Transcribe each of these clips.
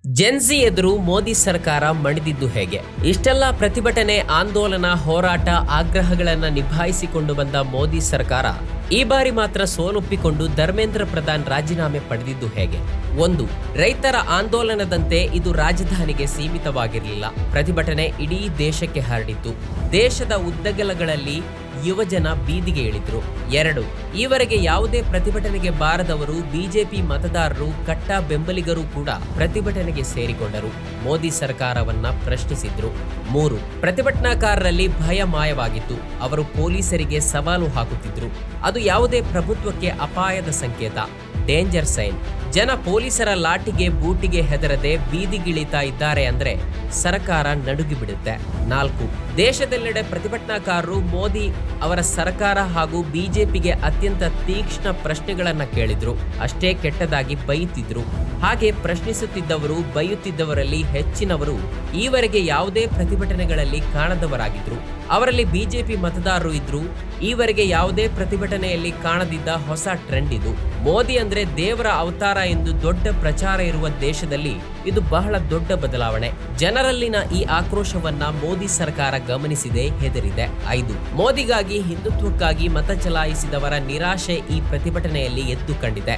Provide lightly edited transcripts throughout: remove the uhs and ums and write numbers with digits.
Gen Z ಎದುರು ಮೋದಿ ಸರ್ಕಾರ ಮಣಿದಿದ್ದು ಹೇಗೆ? ಇಷ್ಟೆಲ್ಲ ಪ್ರತಿಭಟನೆ, ಆಂದೋಲನ, ಹೋರಾಟ, ಆಗ್ರಹಗಳನ್ನು ನಿಭಾಯಿಸಿಕೊಂಡು ಬಂದ ಮೋದಿ ಸರ್ಕಾರ ಈ ಬಾರಿ ಮಾತ್ರ ಸೋಲೊಪ್ಪಿಕೊಂಡು ಧರ್ಮೇಂದ್ರ ಪ್ರಧಾನ್ ರಾಜೀನಾಮೆ ಪಡೆದಿದ್ದು ಹೇಗೆ? 1. ರೈತರ ಆಂದೋಲನದಂತೆ ಇದು ರಾಜಧಾನಿಗೆ ಸೀಮಿತವಾಗಿರಲಿಲ್ಲ. ಪ್ರತಿಭಟನೆ ಇಡೀ ದೇಶಕ್ಕೆ ಹರಡಿತ್ತು. ದೇಶದ ಉದ್ದಗಲಗಳಲ್ಲಿ ಯುವಜನ ಬೀದಿಗೆ ಇಳಿದ್ರು. 2. ಈವರೆಗೆ ಯಾವುದೇ ಪ್ರತಿಭಟನೆಗೆ ಬಾರದವರು ಬಿಜೆಪಿ ಮತದಾರರು, ಕಟ್ಟ ಬೆಂಬಲಿಗರು ಕೂಡ ಪ್ರತಿಭಟನೆಗೆ ಸೇರಿಕೊಂಡರು. ಮೋದಿ ಸರ್ಕಾರವನ್ನ ಪ್ರಶ್ನಿಸಿದ್ರು. 3. ಪ್ರತಿಭಟನಾಕಾರರಲ್ಲಿ ಭಯ ಮಾಯವಾಗಿತ್ತು. ಅವರು ಪೊಲೀಸರಿಗೆ ಸವಾಲು ಹಾಕುತ್ತಿದ್ರು. ಅದು ಯಾವುದೇ ಪ್ರಭುತ್ವಕ್ಕೆ ಅಪಾಯದ ಸಂಕೇತ, ಡೇಂಜರ್ ಸೈನ್. ಜನ ಪೊಲೀಸರ ಲಾಠಿಗೆ, ಬೂಟಿಗೆ ಹೆದರದೆ ಬೀದಿಗಿಳಿತಾ ಇದ್ದಾರೆ ಅಂದ್ರೆ ಸರ್ಕಾರ ನಡುಗಿ ಬಿಡುತ್ತೆ. 4. ದೇಶದೆಲ್ಲೆಡೆ ಪ್ರತಿಭಟನಾಕಾರರು ಮೋದಿ ಅವರ ಸರ್ಕಾರ ಹಾಗೂ ಬಿಜೆಪಿಗೆ ಅತ್ಯಂತ ತೀಕ್ಷ್ಣ ಪ್ರಶ್ನೆಗಳನ್ನ ಕೇಳಿದ್ರು. ಅಷ್ಟೇ ಕೆಟ್ಟದಾಗಿ ಬೈಯುತ್ತಿದ್ರು. ಹಾಗೆ ಪ್ರಶ್ನಿಸುತ್ತಿದ್ದವರು, ಬೈಯುತ್ತಿದ್ದವರಲ್ಲಿ ಹೆಚ್ಚಿನವರು ಈವರೆಗೆ ಯಾವುದೇ ಪ್ರತಿಭಟನೆಗಳಲ್ಲಿ ಕಾಣದವರಾಗಿದ್ರು. ಅವರಲ್ಲಿ ಬಿಜೆಪಿ ಮತದಾರರು ಇದ್ರು. ಈವರೆಗೆ ಯಾವುದೇ ಪ್ರತಿಭಟನೆಯಲ್ಲಿ ಕಾಣದಿದ್ದ ಹೊಸ ಟ್ರೆಂಡ್ ಇದು. ಮೋದಿ ಅಂದ್ರೆ ದೇವರ ಅವತಾರ ಎಂದು ದೊಡ್ಡ ಪ್ರಚಾರ ಇರುವ ದೇಶದಲ್ಲಿ ಇದು ಬಹಳ ದೊಡ್ಡ ಬದಲಾವಣೆ. ಜನರಲ್ಲಿನ ಈ ಆಕ್ರೋಶವನ್ನ ಮೋದಿ ಸರ್ಕಾರ ಗಮನಿಸಿದೆ, ಹೆದರಿದೆ. 5. ಮೋದಿಗಾಗಿ, ಹಿಂದುತ್ವಕ್ಕಾಗಿ ಮತ ಚಲಾಯಿಸಿದವರ ನಿರಾಶೆ ಈ ಪ್ರತಿಭಟನೆಯಲ್ಲಿ ಎದ್ದು ಕಂಡಿದೆ.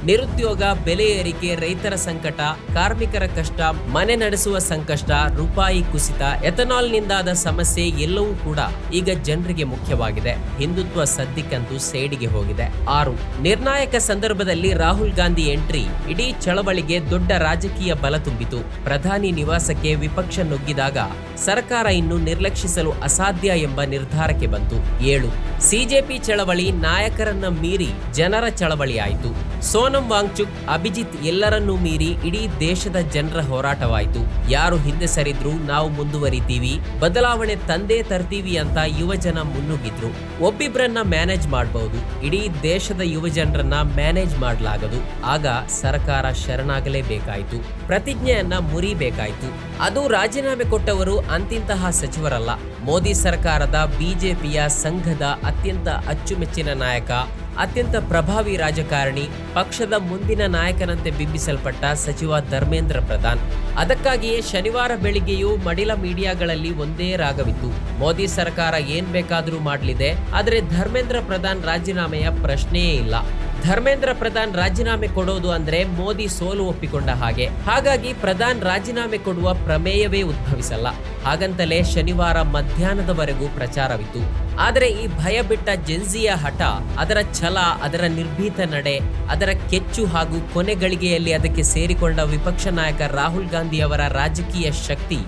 ನಿರುದ್ಯೋಗ, ಬೆಲೆ ಏರಿಕೆ, ರೈತರ ಸಂಕಟ, ಕಾರ್ಮಿಕರ ಕಷ್ಟ, ಮನೆ ನಡೆಸುವ ಸಂಕಷ್ಟ, ರೂಪಾಯಿ ಕುಸಿತ, ಎಥನಾಲ್ನಿಂದಾದ ಸಮಸ್ಯೆ ಎಲ್ಲವೂ ಕೂಡ ಈಗ ಜನರಿಗೆ ಮುಖ್ಯವಾಗಿದೆ. ಹಿಂದುತ್ವ ಸದ್ಯಕ್ಕಂತೂ ಸೈಡಿಗೆ ಹೋಗಿದೆ. 6. ನಿರ್ಣಾಯಕ ಸಂದರ್ಭದಲ್ಲಿ ರಾಹುಲ್ ಗಾಂಧಿ ಎಂಟ್ರಿ ಇಡೀ ಚಳವಳಿಗೆ ದೊಡ್ಡ ರಾಜಕೀಯ ಬಲ ತುಂಬಿತು. ಪ್ರಧಾನಿ ನಿವಾಸಕ್ಕೆ ವಿಪಕ್ಷ ನುಗ್ಗಿದಾಗ ಸರ್ಕಾರ ಇನ್ನು ನಿರ್ಲಕ್ಷಿಸಲು ಅಸಾಧ್ಯ ಎಂಬ ನಿರ್ಧಾರಕ್ಕೆ ಬಂತು. 7. ಸಿಜೆಪಿ ಚಳವಳಿ ನಾಯಕರನ್ನ ಮೀರಿ ಜನರ ಚಳವಳಿ ಆಯಿತು. ಸೋನಂ ವಾಂಗ್ಚುಕ್, ಅಭಿಜಿತ್ ಎಲ್ಲರನ್ನೂ ಮೀರಿ ಇಡೀ ದೇಶದ ಜನರ ಹೋರಾಟವಾಯಿತು. ಯಾರು ಹಿಂದೆ ಸರಿದ್ರು ನಾವು ಮುಂದುವರಿತೀವಿ, ಬದಲಾವಣೆ ತಂದೇ ತರ್ತೀವಿ ಅಂತ ಯುವಜನ ಮುನ್ನುಗ್ಗಿದ್ರು. ಒಬ್ಬಿಬ್ರನ್ನ ಮ್ಯಾನೇಜ್ ಮಾಡಬಹುದು, ಇಡೀ ದೇಶದ ಯುವಜನರನ್ನ ಮ್ಯಾನೇಜ್ ಮಾಡಲಾಗದು. ಆಗ ಸರ್ಕಾರ ಶರಣಾಗಲೇಬೇಕಾಯಿತು, ಪ್ರತಿಜ್ಞೆಯನ್ನ ಮುರಿಬೇಕಾಯಿತು. ಅದು ರಾಜೀನಾಮೆ ಕೊಟ್ಟವರು ಅಂತಿಂತಹ ಸಚಿವರಲ್ಲ. ಮೋದಿ ಸರ್ಕಾರದ ಬಿಜೆಪಿಯ ಸಂಘದ ಅತ್ಯಂತ ಅಚ್ಚುಮೆಚ್ಚಿನ ನಾಯಕ, ಅತ್ಯಂತ ಪ್ರಭಾವಿ ರಾಜಕಾರಣಿ, ಪಕ್ಷದ ಮುಂದಿನ ನಾಯಕನಂತೆ ಬಿಂಬಿಸಲ್ಪಟ್ಟ ಸಚಿವ ಧರ್ಮೇಂದ್ರ ಪ್ರಧಾನ್. ಅದಕ್ಕಾಗಿಯೇ ಶನಿವಾರ ಬೆಳಿಗ್ಗೆಯೂ ಮಡಿಲ ಮೀಡಿಯಾಗಳಲ್ಲಿ ಒಂದೇ ರಾಗವಿತ್ತು. ಮೋದಿ ಸರ್ಕಾರ ಏನ್ ಬೇಕಾದರೂ ಮಾಡಲಿದೆ, ಆದರೆ ಧರ್ಮೇಂದ್ರ ಪ್ರಧಾನ್ ರಾಜೀನಾಮೆಯ ಪ್ರಶ್ನೆಯೇ ಇಲ್ಲ. ಧರ್ಮೇಂದ್ರ ಪ್ರಧಾನ್ ರಾಜೀನಾಮೆ ಕೊಡೋದು ಅಂದ್ರೆ ಮೋದಿ ಸೋಲು ಒಪ್ಪಿಕೊಂಡ ಹಾಗೆ. ಹಾಗಾಗಿ ಪ್ರಧಾನ್ ರಾಜೀನಾಮೆ ಕೊಡುವ ಪ್ರಮೇಯವೇ ಉದ್ಭವಿಸಲ್ಲ. ಹಾಗಂತಲೇ ಶನಿವಾರ ಮಧ್ಯಾಹ್ನದವರೆಗೂ ಪ್ರಚಾರವಿತ್ತು. ಆದರೆ ಈ ಭಯ ಬಿಟ್ಟ ಜೆನ್ಸಿಯ ಹಠ, ಅದರ ಛಲ, ಅದರ ನಿರ್ಭೀತ ನಡೆ, ಅದರ ಕೆಚ್ಚು ಹಾಗೂ ಕೊನೆಗಳಿಗೆಯಲ್ಲಿ ಅದಕ್ಕೆ ಸೇರಿಕೊಂಡ ವಿಪಕ್ಷ ನಾಯಕ ರಾಹುಲ್ ಗಾಂಧಿ ಅವರ ರಾಜಕೀಯ ಶಕ್ತಿ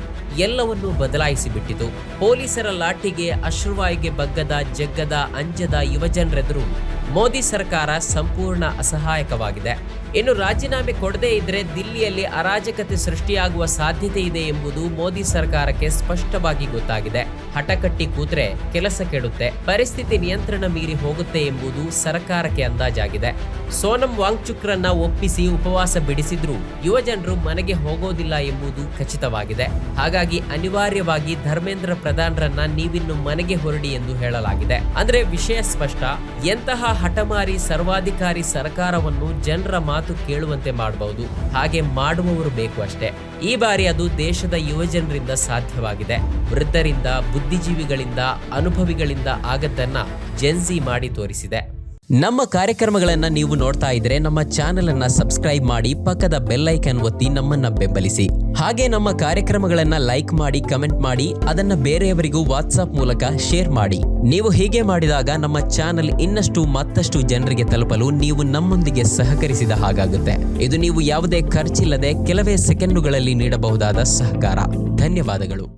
ಎಲ್ಲವನ್ನೂ ಬದಲಾಯಿಸಿಬಿಟ್ಟಿತು. ಪೊಲೀಸರ ಲಾಠಿಗೆ, ಅಶ್ರುವಾಯಿಗೆ ಬಗ್ಗದ, ಜಗ್ಗದ, ಅಂಜದ ಯುವಜನರೆದುರು ಮೋದಿ ಸರ್ಕಾರ ಸಂಪೂರ್ಣ ಅಸಹಾಯಕವಾಗಿದೆ. ಇನ್ನು ರಾಜೀನಾಮೆ ಕೊಡದೇ ಇದ್ರೆ ದಿಲ್ಲಿಯಲ್ಲಿ ಅರಾಜಕತೆ ಸೃಷ್ಟಿಯಾಗುವ ಸಾಧ್ಯತೆ ಇದೆ ಎಂಬುದು ಮೋದಿ ಸರ್ಕಾರಕ್ಕೆ ಸ್ಪಷ್ಟವಾಗಿ ಗೊತ್ತಾಗಿದೆ. ಹಠಕಟ್ಟಿ ಕೂತ್ರೆ ಕೆಲಸ ಕೆಡುತ್ತೆ, ಪರಿಸ್ಥಿತಿ ನಿಯಂತ್ರಣ ಮೀರಿ ಹೋಗುತ್ತೆ ಎಂಬುದು ಸರ್ಕಾರಕ್ಕೆ ಅಂದಾಜಾಗಿದೆ. ಸೋನಂ ವಾಂಗ್ಚುಕ್ರನ್ನ ಒಪ್ಪಿಸಿ ಉಪವಾಸ ಬಿಡಿಸಿದ್ರು ಯುವಜನರು ಮನೆಗೆ ಹೋಗೋದಿಲ್ಲ ಎಂಬುದು ಖಚಿತವಾಗಿದೆ. ಹಾಗಾಗಿ ಅನಿವಾರ್ಯವಾಗಿ ಧರ್ಮೇಂದ್ರ ಪ್ರಧಾನ್ರನ್ನ ನೀವಿನ್ನು ಮನೆಗೆ ಹೊರಡಿ ಎಂದು ಹೇಳಲಾಗಿದೆ. ಅಂದ್ರೆ ವಿಷಯ ಸ್ಪಷ್ಟ, ಎಂತಹ ಹಠಮಾರಿ ಸರ್ವಾಧಿಕಾರಿ ಸರ್ಕಾರವನ್ನು ಜನರ ಮಾತು ಕೇಳುವಂತೆ ಮಾಡಬಹುದು. ಹಾಗೆ ಮಾಡುವವರು ಬೇಕು ಅಷ್ಟೇ. ಈ ಬಾರಿ ಅದು ದೇಶದ ಯುವಜನರಿಂದ ಸಾಧ್ಯವಾಗಿದೆ. ವೃದ್ಧರಿಂದ, ಬುದ್ಧಿಜೀವಿಗಳಿಂದ, ಅನುಭವಿಗಳಿಂದ ಆಗದ್ದನ್ನ ಜೆನ್ಸಿ ಮಾಡಿ ತೋರಿಸಿದೆ. ನಮ್ಮ ಕಾರ್ಯಕ್ರಮಗಳನ್ನ ನೀವು ನೋಡ್ತಾ ಇದ್ರೆ ನಮ್ಮ ಚಾನೆಲ್ ಅನ್ನ ಸಬ್ಸ್ಕ್ರೈಬ್ ಮಾಡಿ, ಪಕ್ಕದ ಬೆಲ್ ಐಕಾನ್ ಒತ್ತಿ ನಮ್ಮನ್ನ ಬೆಂಬಲಿಸಿ. ಹಾಗೆ ನಮ್ಮ ಕಾರ್ಯಕ್ರಮಗಳನ್ನ ಲೈಕ್ ಮಾಡಿ, ಕಮೆಂಟ್ ಮಾಡಿ, ಅದನ್ನ ಬೇರೆಯವರಿಗೂ ವಾಟ್ಸ್ಆಪ್ ಮೂಲಕ ಶೇರ್ ಮಾಡಿ. ನೀವು ಹೀಗೆ ಮಾಡಿದಾಗ ನಮ್ಮ ಚಾನೆಲ್ ಇನ್ನಷ್ಟು ಮತ್ತಷ್ಟು ಜನರಿಗೆ ತಲುಪಲು ನೀವು ನಮ್ಮೊಂದಿಗೆ ಸಹಕರಿಸಿದ ಹಾಗಾಗುತ್ತೆ. ಇದು ನೀವು ಯಾವುದೇ ಖರ್ಚಿಲ್ಲದೆ ಕೆಲವೇ ಸೆಕೆಂಡುಗಳಲ್ಲಿ ನೀಡಬಹುದಾದ ಸಹಕಾರ. ಧನ್ಯವಾದಗಳು.